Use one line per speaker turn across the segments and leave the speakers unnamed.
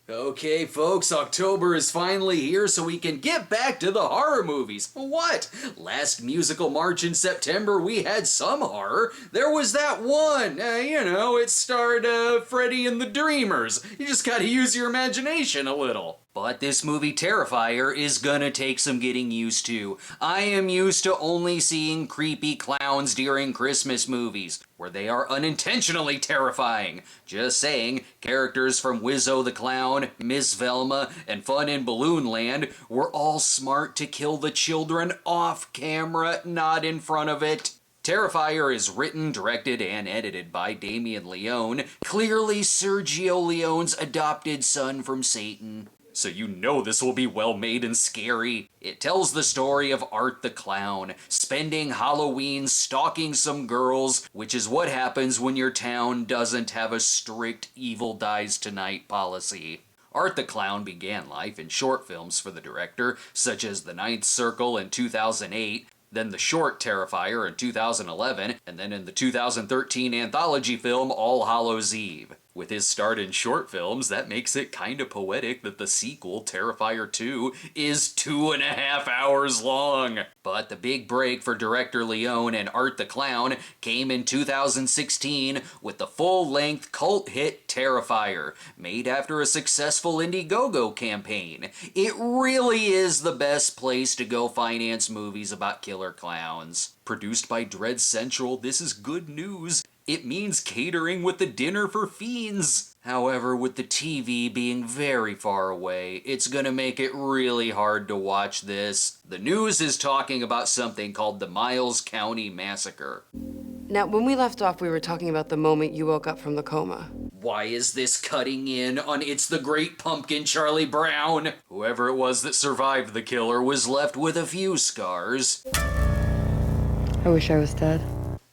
Okay, folks, October is finally here, so we can get back to the horror movies. What? Last musical March in September, we had some horror. There was that one, it starred Freddy and the Dreamers. You just gotta use your imagination a little. But this movie, Terrifier, is gonna take some getting used to. I am used to only seeing creepy clowns during Christmas movies, where they are unintentionally terrifying. Just saying, characters from Wizzo the Clown, Miss Velma, and Fun in Balloon Land were all smart to kill the children off camera, not in front of it. Terrifier is written, directed, and edited by Damien Leone, clearly Sergio Leone's adopted son from Satan. So you know this will be well made and scary. It tells the story of Art the Clown, spending Halloween stalking some girls, which is what happens when your town doesn't have a strict evil dies tonight policy. Art the Clown began life in short films for the director, such as The Ninth Circle in 2008, then the short Terrifier in 2011, and then in the 2013 anthology film All Hallows Eve. With his start in short films, that makes it kinda poetic that the sequel, Terrifier 2, is 2.5 hours long. But the big break for director Leone and Art the Clown came in 2016 with the full-length cult hit Terrifier, made after a successful Indiegogo campaign. It really is the best place to go finance movies about killer clowns. Produced by Dread Central, this is good news. It means catering with the dinner for fiends. However, with the TV being very far away, it's gonna make it really hard to watch this. The news is talking about something called the Miles County Massacre.
Now, when we left off, we were talking about the moment you woke up from the coma.
Why is this cutting in on It's the Great Pumpkin, Charlie Brown? Whoever it was that survived the killer was left with a few scars.
I wish I was dead.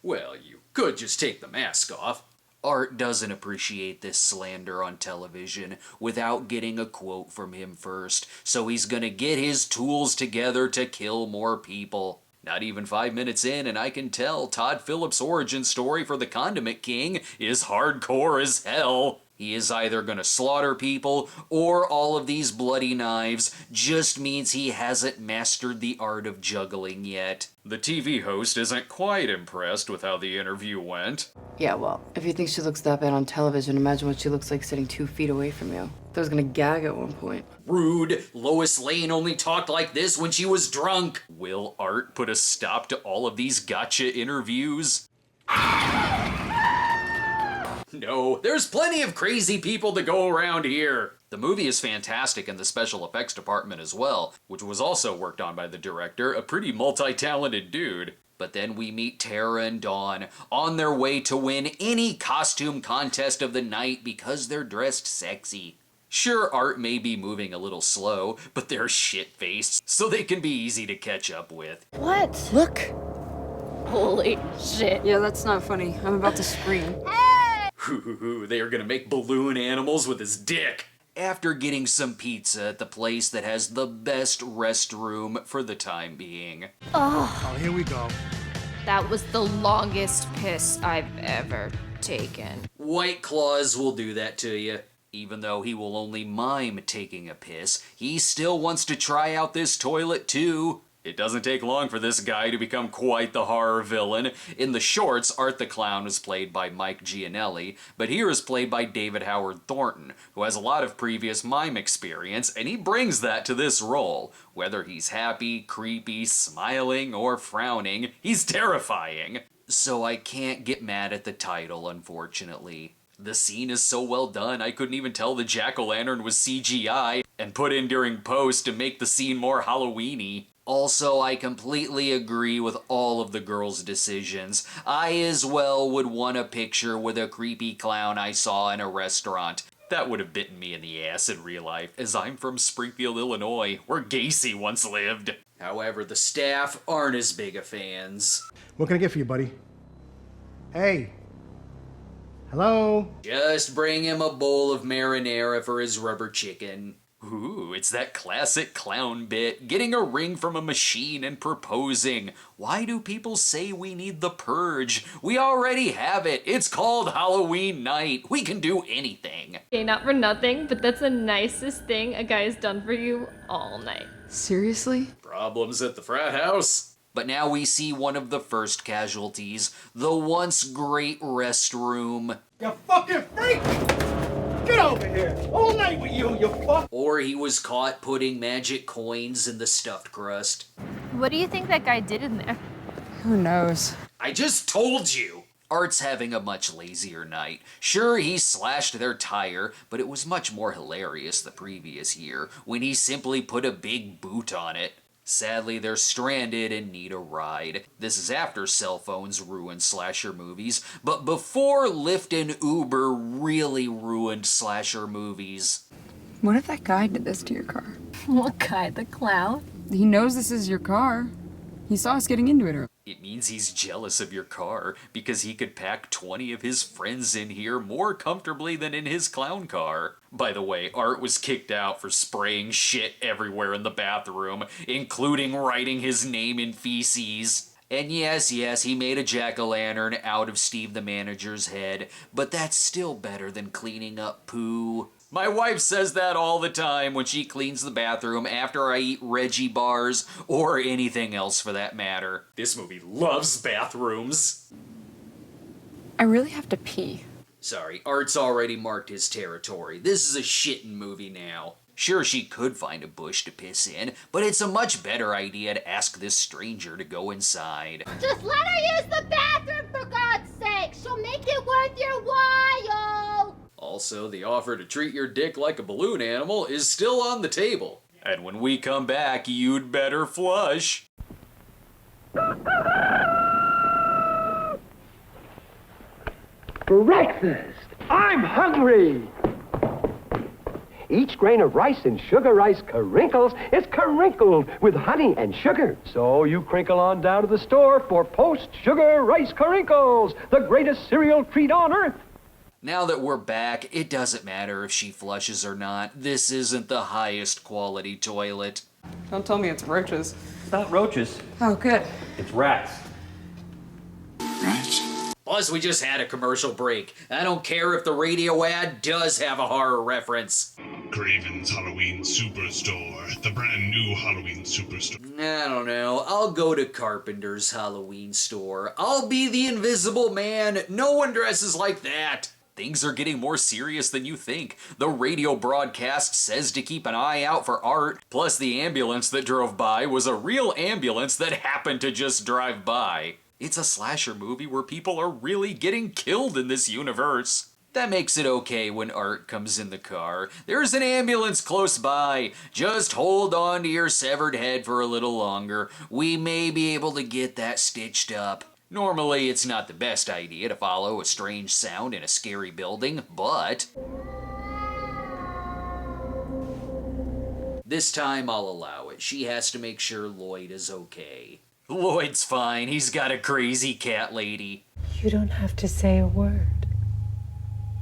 Well, you could just take the mask off. Art doesn't appreciate this slander on television without getting a quote from him first, so he's gonna get his tools together to kill more people. Not even 5 minutes in, and I can tell Todd Phillips' origin story for the Condiment King is hardcore as hell. He is either gonna slaughter people, or all of these bloody knives just means he hasn't mastered the art of juggling yet. The TV host isn't quite impressed with how the interview went.
Yeah, well, if you think she looks that bad on television, imagine what she looks like sitting 2 feet away from you. I was gonna gag at one point.
Rude. Lois Lane only talked like this when she was drunk. Will Art put a stop to all of these gotcha interviews? No, there's plenty of crazy people to go around here. The movie is fantastic in the special effects department as well, which was also worked on by the director, a pretty multi-talented dude. But then we meet Tara and Dawn on their way to win any costume contest of the night because they're dressed sexy. Sure, Art may be moving a little slow, but they're shit-faced, so they can be easy to catch up with.
What?
Look!
Holy shit.
Yeah, that's not funny. I'm about to scream.
They are gonna make balloon animals with his dick. After getting some pizza at the place that has the best restroom for the time being.
Oh,
here we go.
that was the longest piss I've ever taken.
White Claws will do that to you. Even though he will only mime taking a piss, he still wants to try out this toilet too. It doesn't take long for this guy to become quite the horror villain. In the shorts, Art the Clown is played by Mike Gianelli, but here is played by David Howard Thornton, who has a lot of previous mime experience, and he brings that to this role. Whether he's happy, creepy, smiling, or frowning, he's terrifying. So I can't get mad at the title, unfortunately. The scene is so well done, I couldn't even tell the jack-o'-lantern was CGI and put in during post to make the scene more Halloween-y. Also, I completely agree with all of the girls' decisions. I as well would want a picture with a creepy clown I saw in a restaurant. That would have bitten me in the ass in real life, as I'm from Springfield, Illinois, where Gacy once lived. However, the staff aren't as big of fans.
What can I get for you, buddy? Hey. Hello?
Just bring him a bowl of marinara for his rubber chicken. Ooh. Ooh, it's that classic clown bit, getting a ring from a machine and proposing. Why do people say we need the purge? We already have it. It's called Halloween night. We can do anything.
Okay, not for nothing, but that's the nicest thing a guy has done for you all night.
Seriously?
Problems at the frat house. But now we see one of the first casualties, the once great restroom.
You fucking freak! Get over here! All night with you fuck!
Or he was caught putting magic coins in the stuffed crust.
What do you think that guy did in there?
Who knows?
I just told you! Art's having a much lazier night. Sure, he slashed their tire, but it was much more hilarious the previous year, when he simply put a big boot on it. Sadly, they're stranded and need a ride. This is after cell phones ruined slasher movies, but before Lyft and Uber really ruined slasher movies.
What if that guy did this to your car?
What guy? The clown?
He knows this is your car. He saw us getting into it earlier.
It means he's jealous of your car, because he could pack 20 of his friends in here more comfortably than in his clown car. By the way, Art was kicked out for spraying shit everywhere in the bathroom, including writing his name in feces. And yes, he made a jack-o'-lantern out of Steve the manager's head, but that's still better than cleaning up poo. My wife says that all the time when she cleans the bathroom after I eat Reggie bars, or anything else for that matter. This movie loves bathrooms.
I really have to pee.
Sorry, Art's already marked his territory. This is a shittin' movie now. Sure, she could find a bush to piss in, but it's a much better idea to ask this stranger to go inside.
Just let her use the bathroom, for God's sake! She'll make it worth your while!
Also, the offer to treat your dick like a balloon animal is still on the table. And when we come back, you'd better flush.
Breakfast! I'm hungry! Each grain of rice in Sugar Rice Crinkles is crinkled with honey and sugar. So you crinkle on down to the store for post-Sugar Rice Crinkles, the greatest cereal treat on earth.
Now that we're back, it doesn't matter if she flushes or not. This isn't the highest quality toilet.
Don't tell me it's roaches.
It's not roaches,
Oh, good.
it's rats.
Plus, we just had a commercial break. I don't care if the radio ad does have a horror reference.
Craven's Halloween Superstore, the brand new Halloween Superstore.
I don't know. I'll go to Carpenter's Halloween store. I'll be the Invisible Man. No one dresses like that. Things are getting more serious than you think. The radio broadcast says to keep an eye out for Art, plus the ambulance that drove by was a real ambulance that happened to just drive by. It's a slasher movie where people are really getting killed in this universe. That makes it okay when Art comes in the car. There's an ambulance close by. Just hold on to your severed head for a little longer. We may be able to get that stitched up. Normally, it's not the best idea to follow a strange sound in a scary building, but this time I'll allow it. She has to make sure Lloyd is okay. Lloyd's fine. He's got a crazy cat lady.
You don't have to say a word.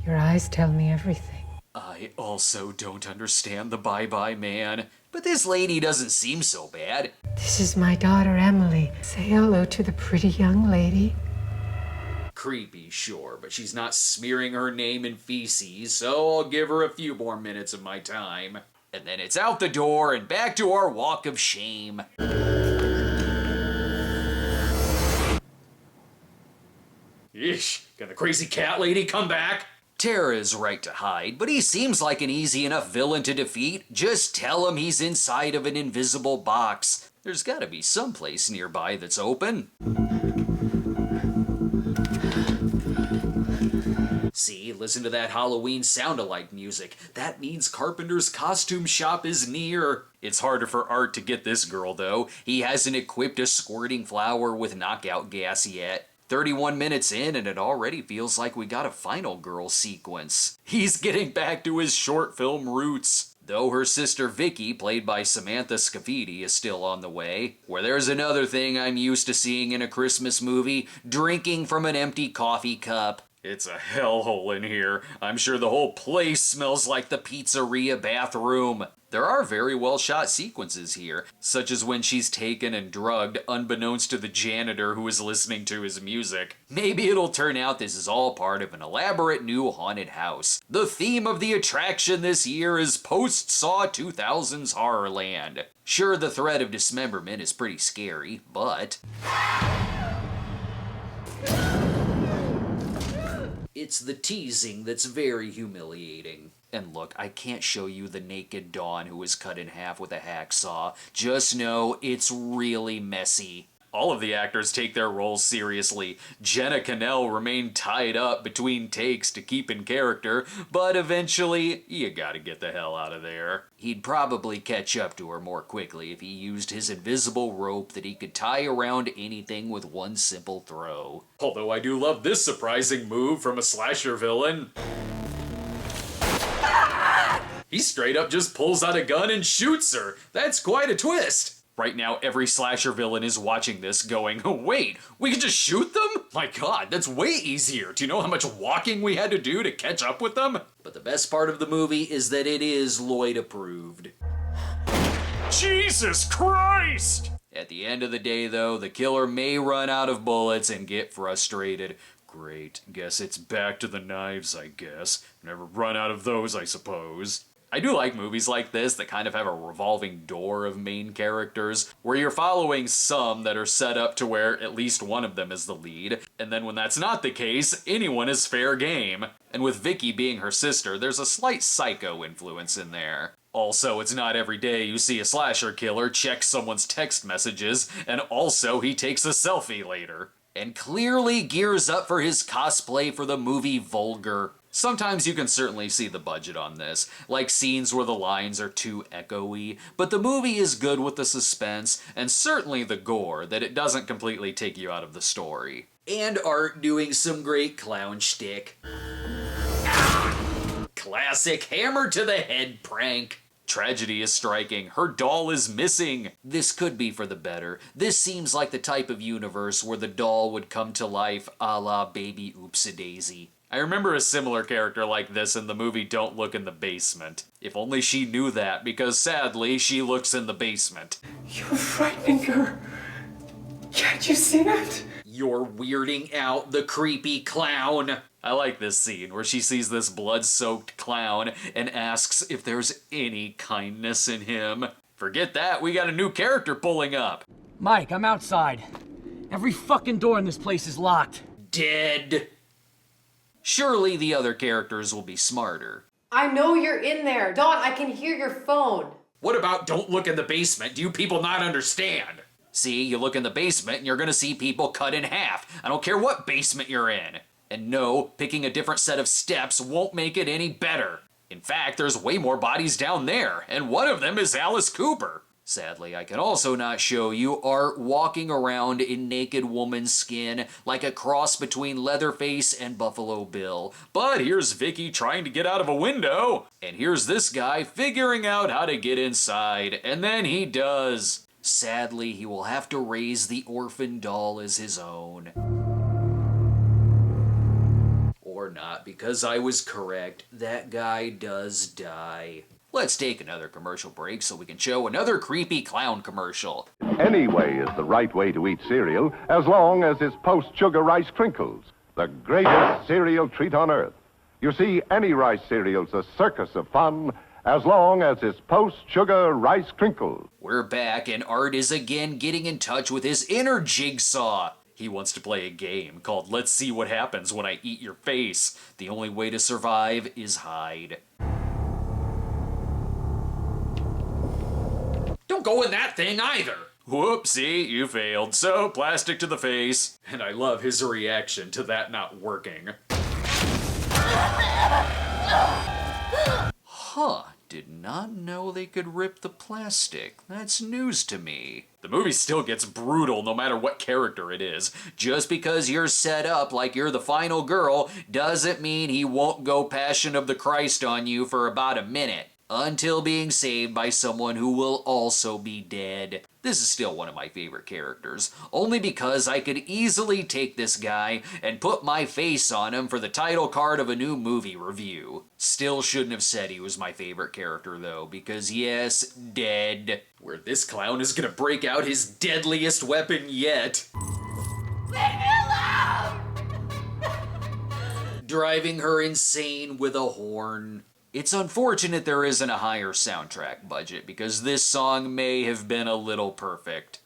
Your eyes tell me everything.
I also don't understand the bye-bye man, but this lady doesn't seem so bad.
This is my daughter, Emily. Say hello to the pretty young lady.
Creepy, sure, but she's not smearing her name in feces, so I'll give her a few more minutes of my time. And then it's out the door and back to our walk of shame. Yeesh, can the crazy cat lady come back? Tara is right to hide, but he seems like an easy enough villain to defeat. Just tell him he's inside of an invisible box. There's gotta be some place nearby that's open. See, listen to that Halloween sound-alike music. That means Carpenter's costume shop is near. It's harder for Art to get this girl, though. He hasn't equipped a squirting flower with knockout gas yet. 31 minutes in and it already feels like we got a final girl sequence. He's getting back to his short film roots. Though her sister Vicky, played by Samantha Scafidi, is still on the way. Where there's another thing I'm used to seeing in a Christmas movie, drinking from an empty coffee cup. It's a hellhole in here. I'm sure the whole place smells like the pizzeria bathroom. There are very well shot sequences here, such as when she's taken and drugged unbeknownst to the janitor who is listening to his music. Maybe it'll turn out this is all part of an elaborate new haunted house. The theme of the attraction this year is post-Saw 2000's Horrorland. Sure, the threat of dismemberment is pretty scary, but it's the teasing that's very humiliating. And look, I can't show you the naked Dawn who was cut in half with a hacksaw. Just know it's really messy. All of the actors take their roles seriously. Jenna Cannell remained tied up between takes to keep in character, but eventually, you gotta get the hell out of there. He'd probably catch up to her more quickly if he used his invisible rope that he could tie around anything with one simple throw. Although I do love this surprising move from a slasher villain. He straight up just pulls out a gun and shoots her. That's quite a twist. Right now, every slasher villain is watching this going, wait, we can just shoot them? My god, that's way easier. Do you know how much walking we had to do to catch up with them? But the best part of the movie is that it is Lloyd approved. Jesus Christ! At the end of the day, though, the killer may run out of bullets and get frustrated. Great, guess it's back to the knives, I guess. Never run out of those, I suppose. I do like movies like this that kind of have a revolving door of main characters, where you're following some that are set up to where at least one of them is the lead, and then when that's not the case, anyone is fair game. And with Vicky being her sister, there's a slight psycho influence in there. Also, it's not every day you see a slasher killer check someone's text messages, and also he takes a selfie later. And clearly gears up for his cosplay for the movie Vulgar. Sometimes you can certainly see the budget on this, like scenes where the lines are too echoey, but the movie is good with the suspense, and certainly the gore, that it doesn't completely take you out of the story. And Art doing some great clown shtick. Classic hammer to the head prank. Tragedy is striking. Her doll is missing. This could be for the better. This seems like the type of universe where the doll would come to life a la Baby Oops-a-Daisy. I remember a similar character like this in the movie Don't Look in the Basement. If only she knew that, because sadly, she looks in the basement.
You're frightening her. Can't you see that?
You're weirding out the creepy clown. I like this scene where she sees this blood-soaked clown and asks if there's any kindness in him. Forget that, we got a new character pulling up.
Mike, I'm outside. Every fucking door in this place is locked.
Dead. Surely the other characters will be smarter.
I know you're in there. Dawn, I can hear your phone.
What about Don't Look in the Basement? Do you people not understand? See, you look in the basement and you're gonna see people cut in half. I don't care what basement you're in. And no, picking a different set of steps won't make it any better. In fact, there's way more bodies down there, and one of them is Alice Cooper. Sadly, I can also not show you Art walking around in naked woman's skin like a cross between Leatherface and Buffalo Bill. But here's Vicky trying to get out of a window, and here's this guy figuring out how to get inside, and then he does. Sadly, he will have to raise the orphan doll as his own. Or not, because I was correct. That guy does die. Let's take another commercial break so we can show another creepy clown commercial.
Any way is the right way to eat cereal, as long as it's post-sugar rice crinkles, the greatest cereal treat on earth. You see, any rice cereal's a circus of fun, as long as it's post-sugar rice crinkles.
We're back, and Art is again getting in touch with his inner jigsaw. He wants to play a game called Let's See What Happens When I Eat Your Face. The only way to survive is hide. Don't go in that thing either! Whoopsie, you failed. So, plastic to the face. And I love his reaction to that not working. Huh, did not know they could rip the plastic. That's news to me. The movie still gets brutal no matter what character it is. Just because you're set up like you're the final girl doesn't mean he won't go Passion of the Christ on you for about a minute. until being saved by someone who will also be dead. This is still one of my favorite characters, only because I could easily take this guy and put my face on him for the title card of a new movie review. Still shouldn't have said he was my favorite character though, because yes, dead. Where this clown is gonna break out his deadliest weapon yet.
Leave me alone!
Driving her insane with a horn. It's unfortunate there isn't a higher soundtrack budget, because this song may have been a little perfect.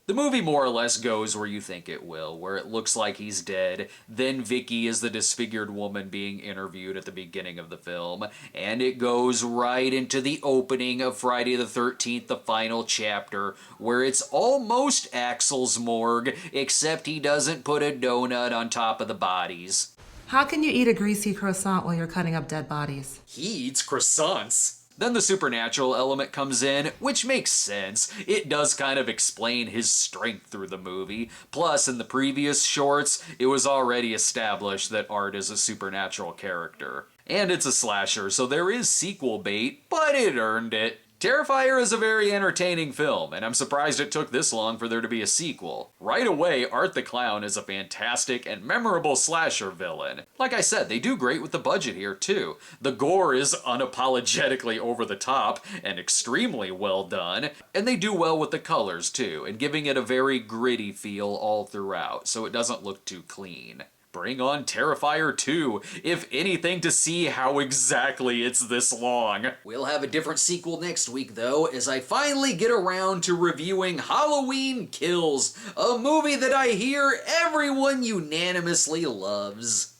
The movie more or less goes where you think it will, where it looks like he's dead, then Vicky is the disfigured woman being interviewed at the beginning of the film, and it goes right into the opening of Friday the 13th, the final chapter, where it's almost Axel's morgue, except he doesn't put a donut on top of the bodies.
How can you eat a greasy croissant while you're cutting up dead bodies?
He eats croissants. Then the supernatural element comes in, which makes sense. It does kind of explain his strength through the movie. Plus, in the previous shorts, it was already established that Art is a supernatural character. And it's a slasher, so there is sequel bait, but it earned it. Terrifier is a very entertaining film, and I'm surprised it took this long for there to be a sequel. Right away, Art the Clown is a fantastic and memorable slasher villain. Like I said, they do great with the budget here too. The gore is unapologetically over the top and extremely well done, and they do well with the colors too, and giving it a very gritty feel all throughout, so it doesn't look too clean. Bring on Terrifier 2, if anything, to see how exactly it's this long. We'll have a different sequel next week, though, as I finally get around to reviewing Halloween Kills, a movie that I hear everyone unanimously loves.